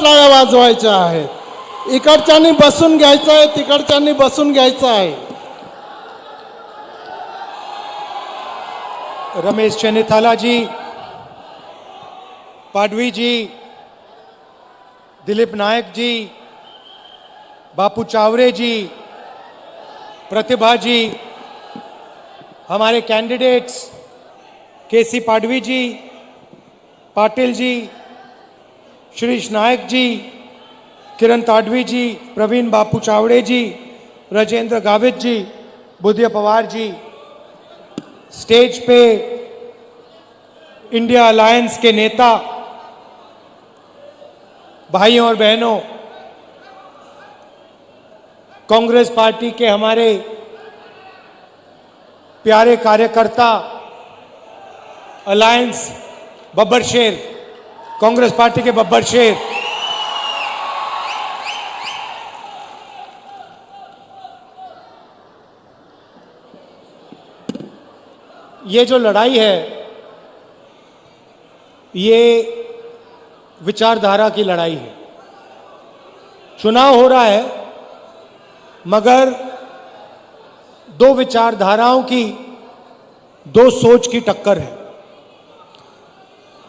टाळ्या वाजवायच्या आहेत. इकडच्यांनी बसून घ्यायचं आहे, तिकडच्यांनी बसून घ्यायचं आहे. रमेश चेन्नीथाला जी, पाडवी जी, दिलीप नायक जी, बापू चावरे जी, प्रतिभा जी, हमारे कैंडिडेट्स केसी पाडवी जी, पाटिल जी, श्रीश नायक जी, किरण ताडवी जी, प्रवीण बापू चावड़े जी, राजेंद्र गावित जी, बुधिया पवार जी, स्टेज पे इंडिया अलायंस के नेता, भाइयों और बहनों, कांग्रेस पार्टी के हमारे प्यारे कार्यकर्ता, अलायंस बब्बर शेर, कांग्रेस पार्टी के बब्बर शेर, ये जो लड़ाई है ये विचारधारा की लड़ाई है. चुनाव हो रहा है मगर दो विचारधाराओं की, दो सोच की टक्कर है.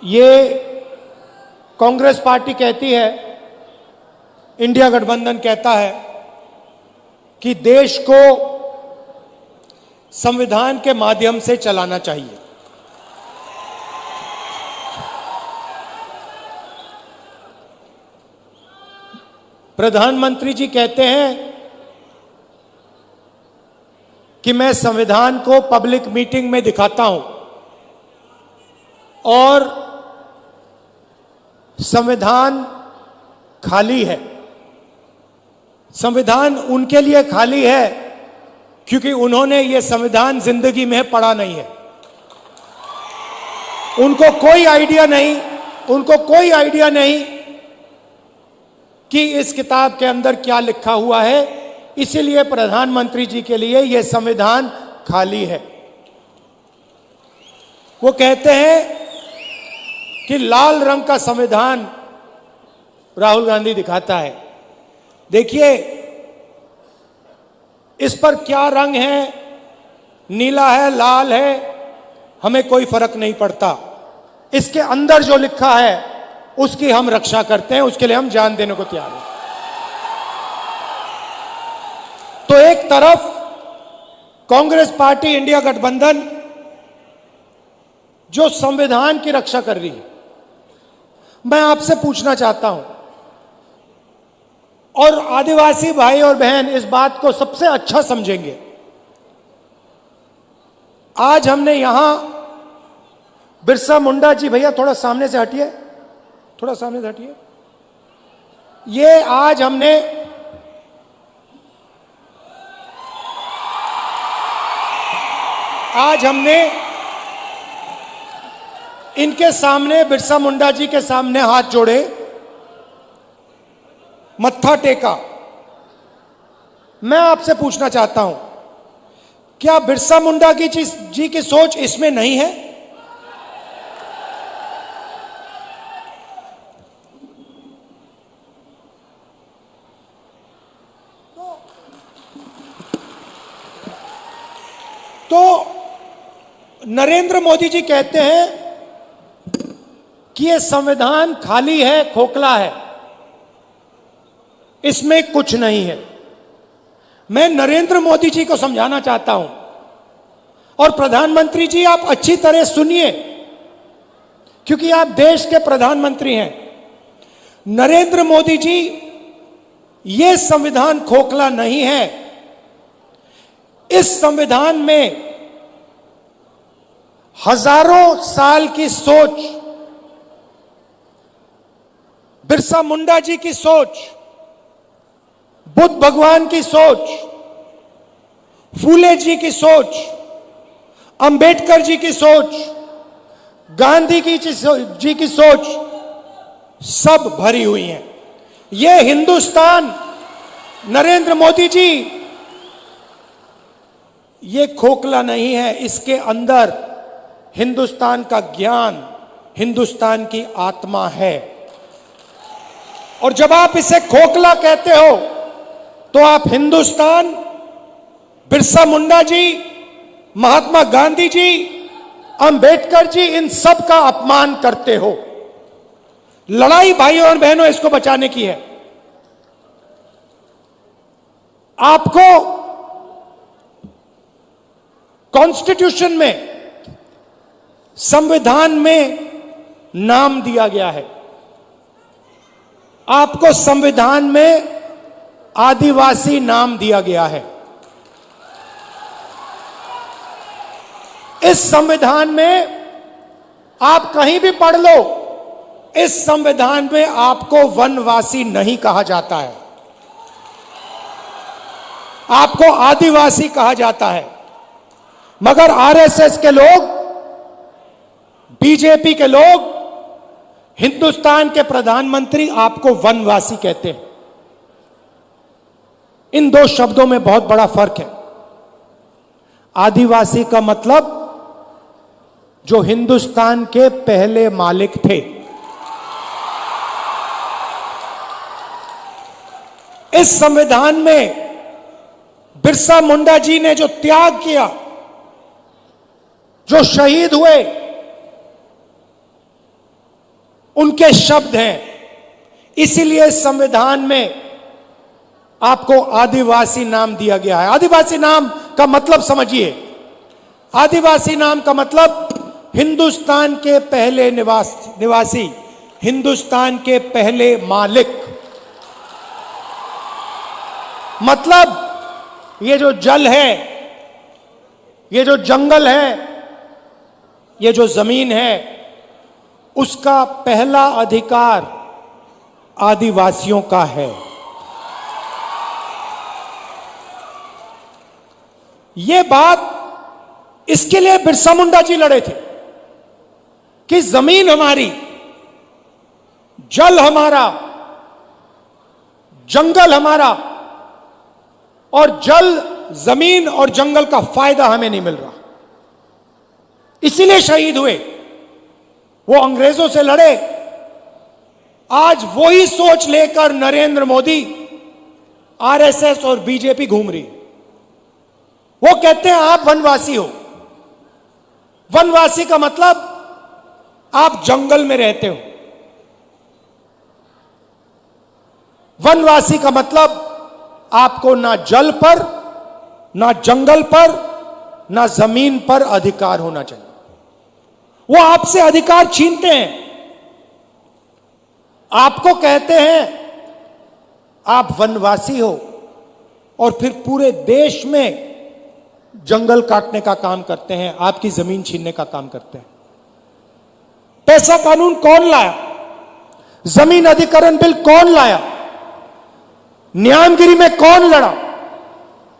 ये कांग्रेस पार्टी कहती है, इंडिया गठबंधन कहता है कि देश को संविधान के माध्यम से चलाना चाहिए. प्रधानमंत्री जी कहते हैं कि मैं संविधान को पब्लिक मीटिंग में दिखाता हूं और संविधान खाली है. संविधान उनके लिए खाली है क्योंकि उन्होंने ये संविधान जिंदगी में पढ़ा नहीं है. उनको कोई आइडिया नहीं कि इस किताब के अंदर क्या लिखा हुआ है. इसीलिए प्रधानमंत्री जी के लिए यह संविधान खाली है. वो कहते हैं कि लाल रंग का संविधान राहुल गांधी दिखाता है. देखिए इस पर क्या रंग है, नीला है, लाल है, हमें कोई फर्क नहीं पड़ता. इसके अंदर जो लिखा है उसकी हम रक्षा करते हैं, उसके लिए हम जान देने को तैयार हैं. तो एक तरफ कांग्रेस पार्टी, इंडिया गठबंधन जो संविधान की रक्षा कर रही है, मैं आपसे पूछना चाहता हूं और आदिवासी भाई और बहन इस बात को सबसे अच्छा समझेंगे. आज हमने यहां बिरसा मुंडा जी, भैया थोड़ा सामने से हटिए, थोड़ा सामने से हटिए. ये आज हमने इनके सामने, बिरसा मुंडा जी के सामने हाथ जोड़े, मत्था टेका. मैं आपसे पूछना चाहता हूं, क्या बिरसा मुंडा जी की सोच इसमें नहीं है? तो नरेंद्र मोदी जी कहते हैं कि यह संविधान खाली है, खोखला है, इसमें कुछ नहीं है. मैं नरेंद्र मोदी जी को समझाना चाहता हूं और प्रधानमंत्री जी आप अच्छी तरह सुनिए क्योंकि आप देश के प्रधानमंत्री हैं. नरेंद्र मोदी जी, यह संविधान खोखला नहीं है. इस संविधान में हजारों साल की सोच, बिरसा मुंडा जी की सोच, बुद्ध भगवान की सोच, फूले जी की सोच, अंबेडकर जी की सोच, गांधी जी की सोच सब भरी हुई है. यह हिंदुस्तान, नरेंद्र मोदी जी, ये खोखला नहीं है. इसके अंदर हिंदुस्तान का ज्ञान, हिंदुस्तान की आत्मा है और जब आप इसे खोखला कहते हो तो आप हिंदुस्तान, बिरसा मुंडा जी, महात्मा गांधी जी, अंबेडकर जी, इन सब का अपमान करते हो। लड़ाई भाइयों और बहनों इसको बचाने की है। आपको कॉन्स्टिट्यूशन में, संविधान में नाम दिया गया है। आपको संविधान में आदिवासी नाम दिया गया है। इस संविधान में आप कहीं भी पढ़ लो, इस संविधान में आपको वनवासी नहीं कहा जाता है, आपको आदिवासी कहा जाता है। मगर आरएसएस के लोग, बीजेपी के लोग, हिंदुस्तान के प्रधानमंत्री आपको वनवासी कहते हैं। इन दो शब्दों में बहुत बड़ा फर्क है। आदिवासी का मतलब जो हिंदुस्तान के पहले मालिक थे। इस संविधान में बिरसा मुंडा जी ने जो त्याग किया, जो शहीद हुए, उनके शब्द हैं। इसीलिए संविधान में आपको आदिवासी नाम दिया गया है। आदिवासी नाम का मतलब समझिए। आदिवासी नाम का मतलब हिंदुस्तान के पहले निवासी, हिंदुस्तान के पहले मालिक। मतलब ये जो जल है, ये जो जंगल है, ये जो जमीन है, उसका पहला अधिकार आदिवासियों का है। ये बात, इसके लिए बिरसा मुंडा जी लड़े थे कि जमीन हमारी, जल हमारा, जंगल हमारा, और जल, जमीन और जंगल का फायदा हमें नहीं मिल रहा। इसीलिए शहीद हुए। वो अंग्रेजों से लड़े। आज वही सोच लेकर नरेंद्र मोदी, आरएसएस और बीजेपी घूम रही है। वो कहते हैं आप वनवासी हो। वनवासी का मतलब आप जंगल में रहते हो। वनवासी का मतलब आपको ना जल पर, ना जंगल पर, ना जमीन पर अधिकार होना चाहिए। वो आपसे अधिकार छीनते हैं। आपको कहते हैं आप वनवासी हो, और फिर पूरे देश में जंगल काटने का काम करते हैं, आपकी जमीन छीनने का काम करते हैं। पैसा कानून कौन लाया? जमीन अधिकरण बिल कौन लाया? न्यायगिरी में कौन लड़ा?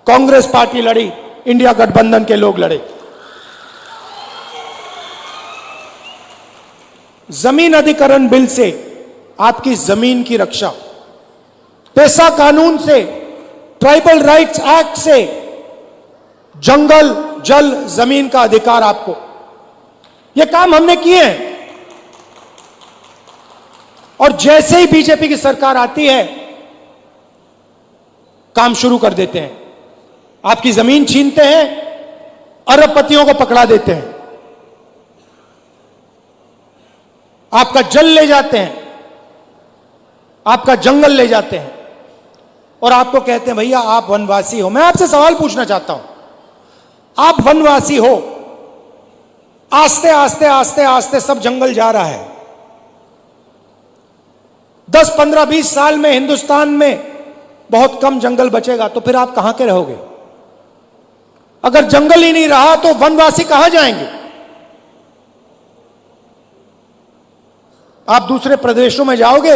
कांग्रेस पार्टी लड़ी, इंडिया गठबंधन के लोग लड़े। जमीन अधिकरण बिल से आपकी जमीन की रक्षा, पैसा कानून से, ट्राइबल राइट्स एक्ट से जंगल, जल, जमीन का अधिकार आपको। यह काम हमने किए हैं। और जैसे ही बीजेपी की सरकार आती है, काम शुरू कर देते हैं। आपकी जमीन छीनते हैं, अरबपतियों को पकड़ा देते हैं, आपका जल ले जाते हैं, आपका जंगल ले जाते हैं, और आपको कहते हैं भैया आप वनवासी हो। मैं आपसे सवाल पूछना चाहता हूं, आप वनवासी हो, आस्ते आस्ते आस्ते आस्ते सब जंगल जा रहा है। 10, 15, 20 साल में हिंदुस्तान में बहुत कम जंगल बचेगा, तो फिर आप कहां के रहोगे? अगर जंगल ही नहीं रहा तो वनवासी कहां जाएंगे? आप दूसरे प्रदेशों में जाओगे,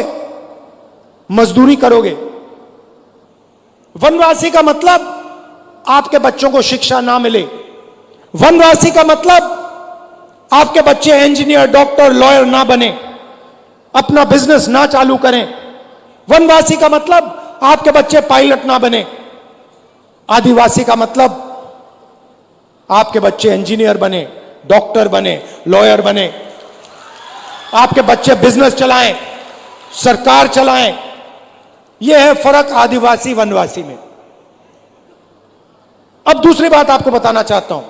मजदूरी करोगे। वनवासी का मतलब आपके बच्चों को शिक्षा ना मिले। वनवासी का मतलब आपके बच्चे इंजीनियर, डॉक्टर, लॉयर ना बने, अपना बिजनेस ना चालू करें। वनवासी का मतलब आपके बच्चे पायलट ना बने। आदिवासी का मतलब आपके बच्चे इंजीनियर बने, डॉक्टर बने, लॉयर बने, आपके बच्चे बिजनेस चलाएं, सरकार चलाएं, यह है फर्क आदिवासी वनवासी में। अब दूसरी बात आपको बताना चाहता हूं,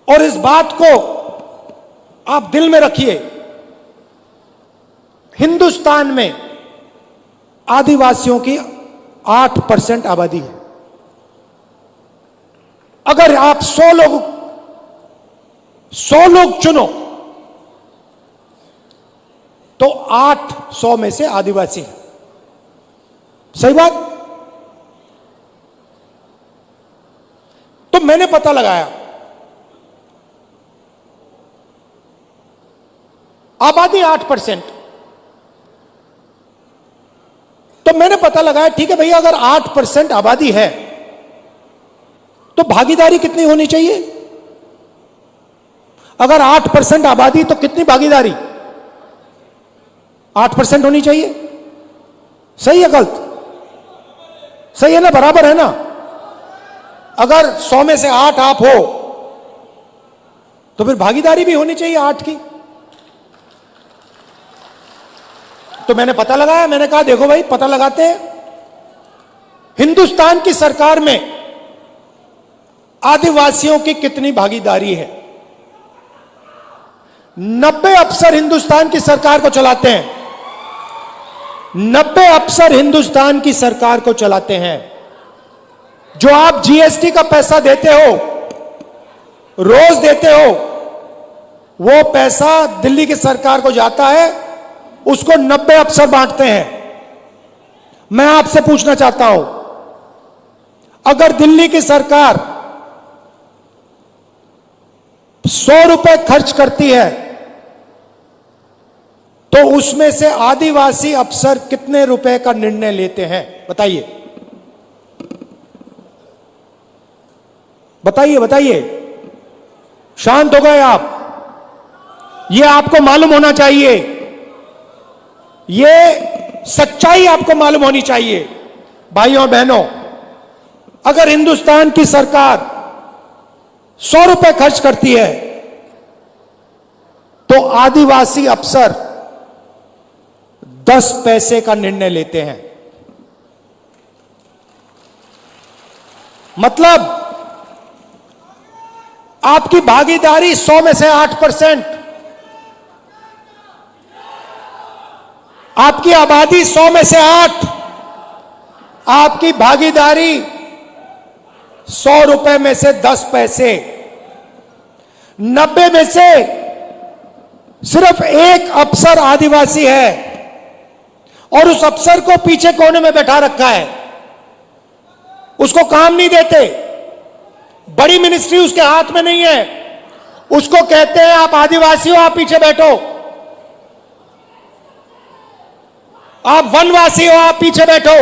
और इस बात को आप दिल में रखिए। हिंदुस्तान में आदिवासियों की 8% आबादी है। अगर आप 100 लोग चुनो तो 800 में से आदिवासी हैं। सही बात। तो मैंने पता लगाया, आबादी 8%। तो मैंने पता लगाया, ठीक है भैया, अगर 8% आबादी है तो भागीदारी कितनी होनी चाहिए? अगर 8% आबादी तो कितनी भागीदारी? 8% होनी चाहिए। सही है गलत? सही है ना? बराबर है ना? अगर 100 में से 8 आप हो तो फिर भागीदारी भी होनी चाहिए 8 की। तो मैंने पता लगाया, मैंने कहा देखो भाई, पता लगाते हैं हिंदुस्तान की सरकार में आदिवासियों की कितनी भागीदारी है। 90 अफसर हिंदुस्तान की सरकार को चलाते हैं। 90 अफसर हिंदुस्तान की सरकार को चलाते हैं। जो आप जीएसटी का पैसा देते हो, रोज देते हो, वो पैसा दिल्ली की सरकार को जाता है, उसको 90 अफसर बांटते हैं। मैं आपसे पूछना चाहता हूं, अगर दिल्ली की सरकार 100 रुपए खर्च करती है तो उसमें से आदिवासी अफसर कितने रुपए का निर्णय लेते हैं? बताइए बताइए बताइए। शांत हो गए आप? यह आपको मालूम होना चाहिए, यह सच्चाई आपको मालूम होनी चाहिए। भाइयों बहनों, अगर हिंदुस्तान की सरकार 100 रुपए खर्च करती है तो आदिवासी अफसर 10 पैसे का निर्णय लेते हैं। मतलब आपकी भागीदारी 100 में से 8%, आपकी आबादी 100 में से 8, आपकी भागीदारी 100 रुपए में से 10 पैसे। 90 में से सिर्फ एक अफसर आदिवासी है और उस अफसर को पीछे कोने में बैठा रखा है, उसको काम नहीं देते। बड़ी मिनिस्ट्री उसके हाथ में नहीं है। उसको कहते हैं आप आदिवासी हो, आप पीछे बैठो। आप वनवासी हो, आप पीछे बैठो।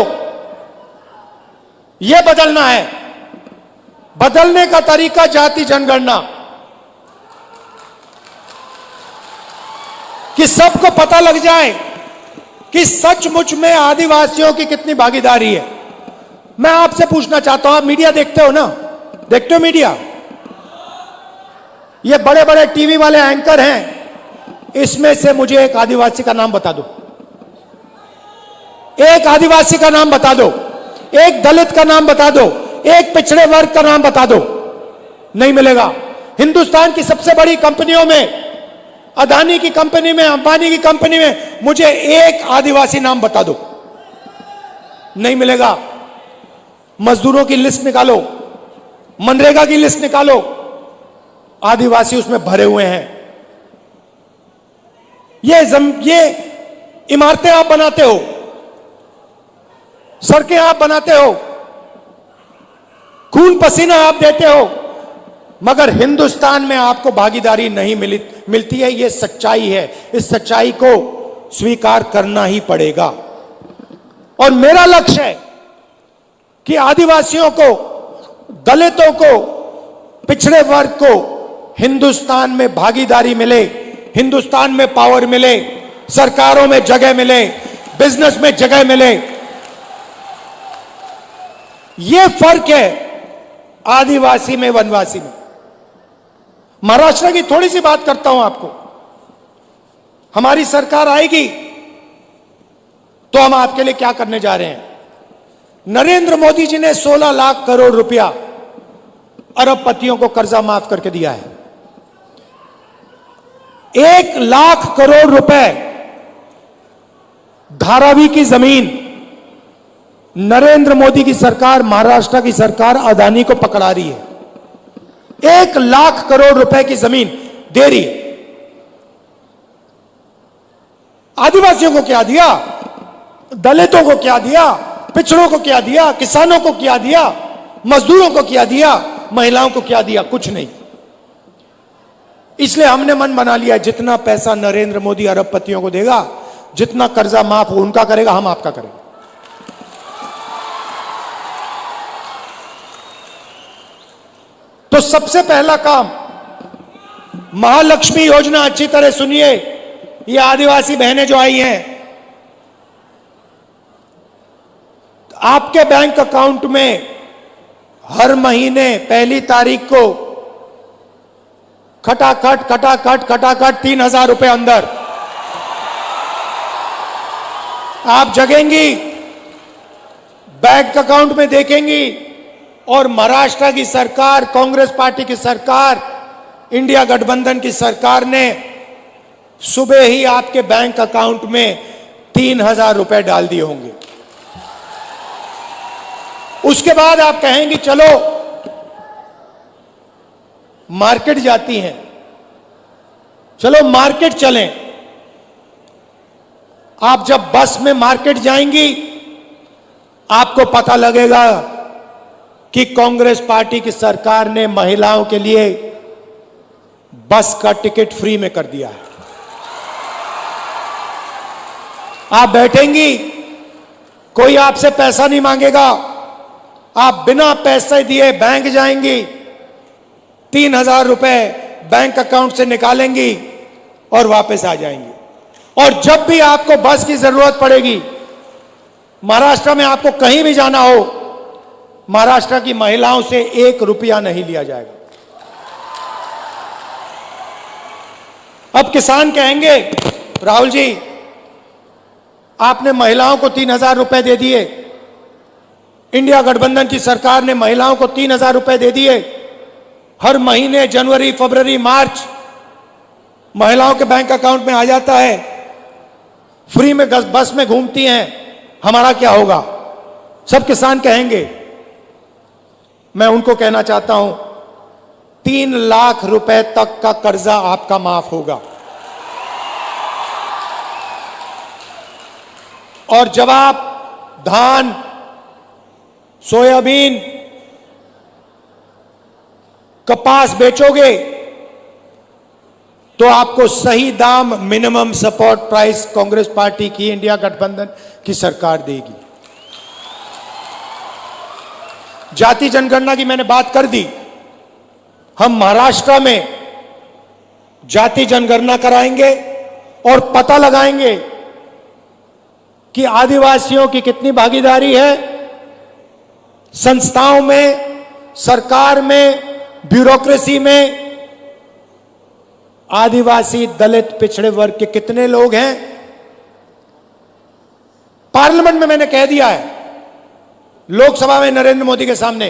यह बदलना है। बदलने का तरीका जाति जनगणना, कि सबको पता लग जाए कि सचमुच में आदिवासियों की कितनी भागीदारी है। मैं आपसे पूछना चाहता हूं, आप मीडिया देखते हो ना? देखते हो मीडिया? ये बड़े बड़े टीवी वाले एंकर हैं, इसमें से मुझे एक आदिवासी का नाम बता दो। एक आदिवासी का नाम बता दो, एक दलित का नाम बता दो, एक पिछड़े वर्ग का नाम बता दो। नहीं मिलेगा। हिंदुस्तान की सबसे बड़ी कंपनियों में, अदानी की कंपनी में, अंबानी की कंपनी में, मुझे एक आदिवासी नाम बता दो। नहीं मिलेगा। मजदूरों की लिस्ट निकालो, मनरेगा की लिस्ट निकालो, आदिवासी उसमें भरे हुए हैं। ये इमारतें आप बनाते हो, सड़कें आप बनाते हो, खून पसीना आप देते हो, मगर हिंदुस्तान में आपको भागीदारी नहीं मिलती है। यह सच्चाई है। इस सच्चाई को स्वीकार करना ही पड़ेगा। और मेरा लक्ष्य है कि आदिवासियों को, दलितों को, पिछड़े वर्ग को हिंदुस्तान में भागीदारी मिले, हिंदुस्तान में पावर मिले, सरकारों में जगह मिले, बिजनेस में जगह मिले। यह फर्क है आदिवासी में, वनवासी में। महाराष्ट्र की थोड़ी सी बात करता हूं आपको। हमारी सरकार आएगी तो हम आपके लिए क्या करने जा रहे हैं। नरेंद्र मोदी जी ने 16 लाख करोड़ रुपया अरबपतियों को कर्जा माफ करके दिया है। 1 लाख करोड़ रुपए धारावी की जमीन नरेंद्र मोदी की सरकार, महाराष्ट्र की सरकार अदानी को पकड़ा रही है। 1 लाख करोड़ रुपए की जमीन दे रही है। आदिवासियों को क्या दिया, दलितों को क्या दिया, पिछड़ों को क्या दिया, किसानों को क्या दिया, मजदूरों को क्या दिया, महिलाओं को क्या दिया? कुछ नहीं। इसलिए हमने मन बना लिया, जितना पैसा नरेंद्र मोदी अरबपतियों को देगा, जितना कर्जा माफ उनका करेगा, हम आपका करेंगे। तो सबसे पहला काम, महालक्ष्मी योजना, अच्छी तरह सुनिए। ये आदिवासी बहनें जो आई हैं, आपके बैंक अकाउंट में हर महीने 1 तारीख को खटाखट खटाखट खटाखट 3,000 रुपए अंदर आप जगेंगी, बैंक अकाउंट में देखेंगी। और महाराष्ट्र की सरकार, कांग्रेस पार्टी की सरकार, इंडिया गठबंधन की सरकार ने सुबह ही आपके बैंक अकाउंट में 3,000 रुपए डाल दिए होंगे। उसके बाद आप कहेंगे चलो मार्केट जाती हैं, चलो मार्केट चलें। आप जब बस में मार्केट जाएंगी, आपको पता लगेगा कि कांग्रेस पार्टी की सरकार ने महिलाओं के लिए बस का टिकट फ्री में कर दिया है। आप बैठेंगी, कोई आपसे पैसा नहीं मांगेगा, आप बिना पैसे दिए बैंक जाएंगी, 3,000 रुपए बैंक अकाउंट से निकालेंगी और वापस आ जाएंगी। और जब भी आपको बस की जरूरत पड़ेगी, महाराष्ट्र में आपको कहीं भी जाना हो, महाराष्ट्र की महिलाओं से 1 रुपया नहीं लिया जाएगा। अब किसान कहेंगे, राहुल जी आपने महिलाओं को 3,000 रुपए दे दिए, इंडिया गठबंधन की सरकार ने महिलाओं को 3,000 रुपए दे दिए, हर महीने जनवरी, फरवरी, मार्च महिलाओं के बैंक अकाउंट में आ जाता है, फ्री में बस में घूमती हैं, हमारा क्या होगा? सब किसान कहेंगे। मैं उनको कहना चाहता हूं, 3 लाख रुपए तक का कर्जा आपका माफ होगा। और जब आप धान, सोयाबीन, कपास बेचोगे तो आपको सही दाम, minimum support price Congress party की, इंडिया गठबंधन की सरकार देगी। जाति जनगणना की मैंने बात कर दी। हम महाराष्ट्र में जाति जनगणना कराएंगे और पता लगाएंगे कि आदिवासियों की कितनी भागीदारी है संस्थाओं में, सरकार में, ब्यूरोक्रेसी में। आदिवासी, दलित, पिछड़े वर्ग के कितने लोग हैं। पार्लियामेंट में मैंने कह दिया है, लोकसभा में नरेंद्र मोदी के सामने,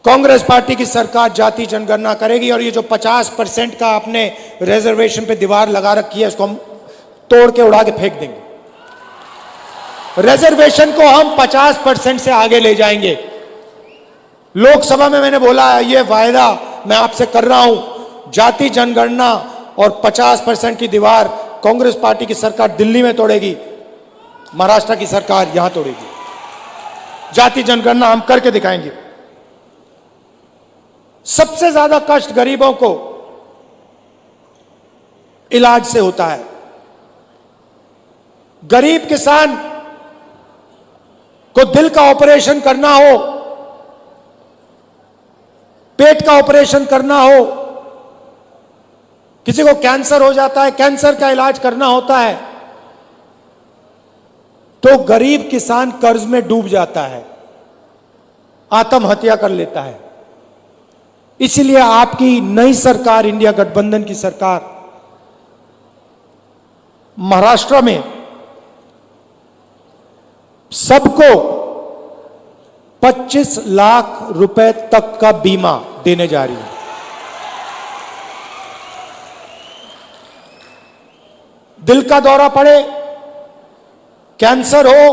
कांग्रेस पार्टी की सरकार जाति जनगणना करेगी और ये जो 50% का आपने रिजर्वेशन पे दीवार लगा रखी है, इसको हम तोड़ के उड़ा के फेंक देंगे। रिजर्वेशन को हम 50% से आगे ले जाएंगे। लोकसभा में मैंने बोला है, ये वायदा मैं आपसे कर रहा हूं, जाति जनगणना और 50% की दीवार कांग्रेस पार्टी की सरकार दिल्ली में तोड़ेगी, महाराष्ट्र की सरकार यहां तोड़ेगी। जाति जनगणना हम करके दिखाएंगे। सबसे ज्यादा कष्ट गरीबों को इलाज से होता है। गरीब किसान को दिल का ऑपरेशन करना हो, पेट का ऑपरेशन करना हो, किसी को कैंसर हो जाता है, कैंसर का इलाज करना होता है, तो गरीब किसान कर्ज में डूब जाता है, आत्महत्या कर लेता है। इसलिए आपकी नई सरकार, इंडिया गठबंधन की सरकार, महाराष्ट्र में सबको 25 लाख रुपए तक का बीमा देने जा रही है। दिल का दौरा पड़े, कैंसर हो,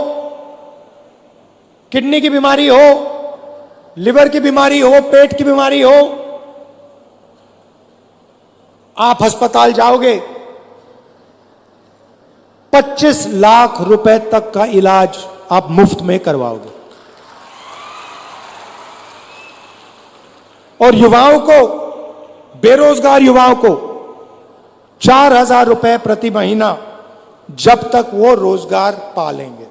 किडनी की बीमारी हो, लिवर की बीमारी हो, पेट की बीमारी हो, आप अस्पताल जाओगे, 25 लाख रुपए तक का इलाज आप मुफ्त में करवाओगे। और युवाओं को, बेरोजगार युवाओं को 4,000 रुपए प्रति महीना जब तक वो रोजगार पा लेंगे।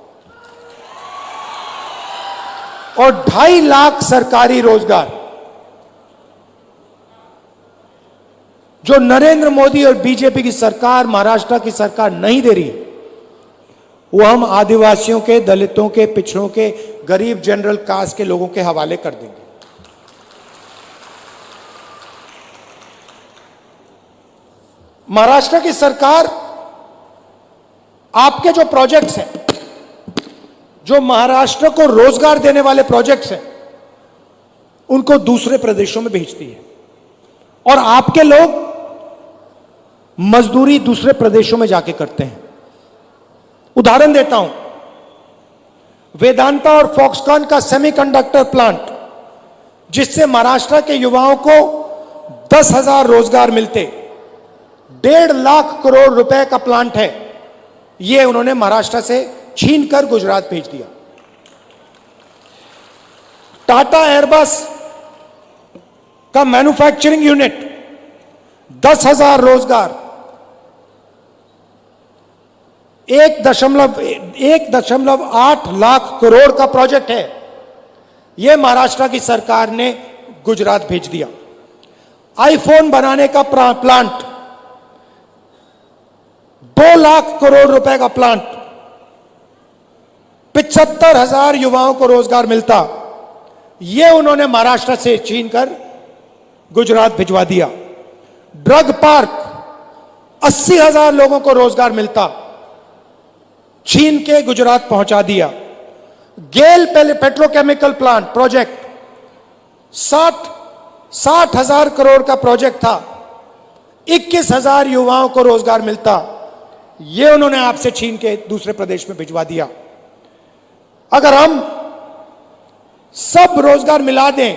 और 2.5 लाख सरकारी रोजगार जो नरेंद्र मोदी और बीजेपी की सरकार, महाराष्ट्र की सरकार नहीं दे रही, वो हम आदिवासियों के, दलितों के, पिछड़ों के, गरीब जनरल कास्ट के लोगों के हवाले कर देंगे। महाराष्ट्र की सरकार आपके जो प्रोजेक्ट्स हैं, जो महाराष्ट्र को रोजगार देने वाले प्रोजेक्ट्स हैं, उनको दूसरे प्रदेशों में भेजती है और आपके लोग मजदूरी दूसरे प्रदेशों में जाके करते हैं। उदाहरण देता हूं, वेदांता और फॉक्सकॉन का सेमीकंडक्टर प्लांट, जिससे महाराष्ट्र के युवाओं को 10,000 रोजगार मिलते, 1.5 लाख करोड़ रुपए का प्लांट है, यह उन्होंने महाराष्ट्र से छीनकर गुजरात भेज दिया। टाटा एयरबस का मैन्युफैक्चरिंग यूनिट, 10,000 रोजगार, 1.8 लाख करोड़ का प्रोजेक्ट है, यह महाराष्ट्र की सरकार ने गुजरात भेज दिया। आईफोन बनाने का प्लांट, 2 लाख करोड़ रुपए का प्लांट, 75,000 युवाओं को रोजगार मिलता, यह उन्होंने महाराष्ट्र से छीनकर गुजरात भिजवा दिया। ड्रग पार्क, 80,000 लोगों को रोजगार मिलता, छीन के गुजरात पहुंचा दिया। गेल पेट्रोकेमिकल प्लांट प्रोजेक्ट, 60,000 करोड़ का प्रोजेक्ट था, 21,000 युवाओं को रोजगार मिलता, यह उन्होंने आपसे छीन के दूसरे प्रदेश में भिजवा दिया। अगर हम सब रोजगार मिला दें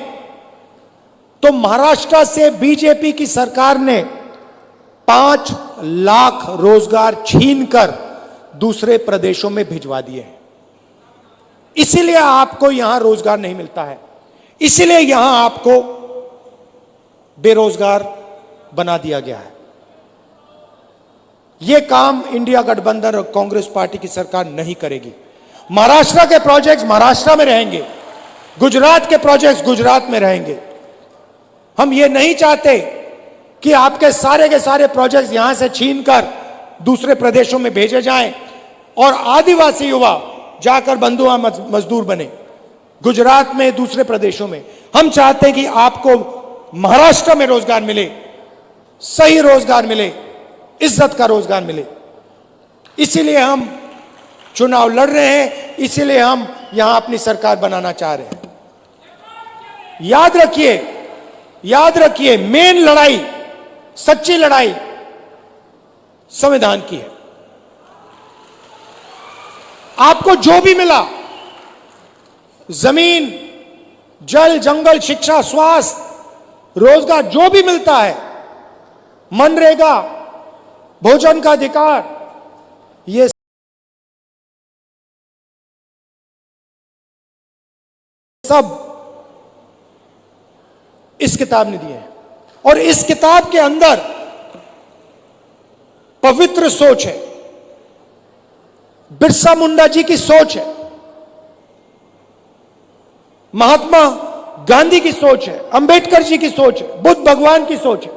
तो महाराष्ट्र से बीजेपी की सरकार ने 5 लाख रोजगार छीनकर दूसरे प्रदेशों में भिजवा दिए हैं। इसीलिए आपको यहां रोजगार नहीं मिलता है, इसीलिए यहां आपको बेरोजगार बना दिया गया है। यह काम इंडिया गठबंधन और कांग्रेस पार्टी की सरकार नहीं करेगी। महाराष्ट्र के प्रोजेक्ट्स महाराष्ट्र में रहेंगे, गुजरात के प्रोजेक्ट्स गुजरात में रहेंगे। हम ये नहीं चाहते कि आपके सारे के सारे प्रोजेक्ट्स यहां से छीनकर दूसरे प्रदेशों में भेजे जाएं और आदिवासी युवा जाकर बंधुआ मजदूर बने गुजरात में, दूसरे प्रदेशों में। हम चाहते हैं कि आपको महाराष्ट्र में रोजगार मिले, सही रोजगार मिले, इज्जत का रोजगार मिले। इसीलिए हम चुनाव लड़ रहे हैं, इसीलिए हम यहां अपनी सरकार बनाना चाह रहे हैं। याद रखिए, मेन लड़ाई, सच्ची लड़ाई संविधान की है। आपको जो भी मिला, जमीन, जल, जंगल, शिक्षा, स्वास्थ्य, रोजगार, जो भी मिलता है, मनरेगा, भोजन का अधिकार, ये सब इस किताब ने दिए हैं। और इस किताब के अंदर पवित्र सोच है, बिरसा मुंडा जी की सोच है, महात्मा गांधी की सोच है, अंबेडकर जी की सोच है, बुद्ध भगवान की सोच है।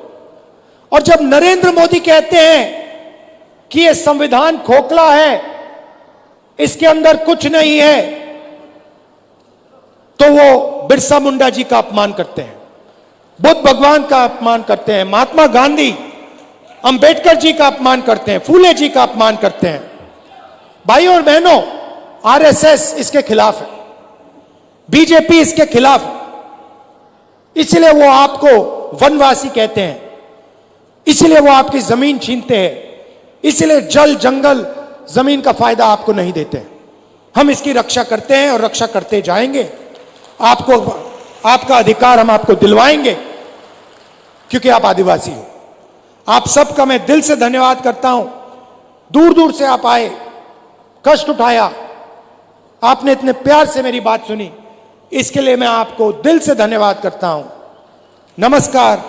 और जब नरेंद्र मोदी कहते हैं कि यह संविधान खोखला है, इसके अंदर कुछ नहीं है, तो वो बिरसा मुंडा जी का अपमान करते हैं, बुद्ध भगवान का अपमान करते हैं, महात्मा गांधी, अंबेडकर जी का अपमान करते हैं, फूले जी का अपमान करते हैं। भाइयों और बहनों, आरएसएस इसके खिलाफ है, बीजेपी इसके खिलाफ है। इसलिए वो आपको वनवासी कहते हैं, इसलिए वो आपकी जमीन छीनते हैं, इसलिए जल जंगल जमीन का फायदा आपको नहीं देते। हम इसकी रक्षा करते हैं और रक्षा करते जाएंगे। आपको आपका अधिकार हम आपको दिलवाएंगे, क्योंकि आप आदिवासी हो। आप सबका मैं दिल से धन्यवाद करता हूं। दूर दूर से आप आए, कष्ट उठाया, आपने इतने प्यार से मेरी बात सुनी, इसके लिए मैं आपको दिल से धन्यवाद करता हूं। नमस्कार,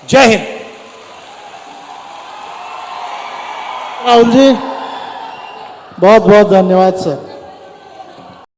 जय हिंद। राहुल जी बहुत बहुत धन्यवाद सर।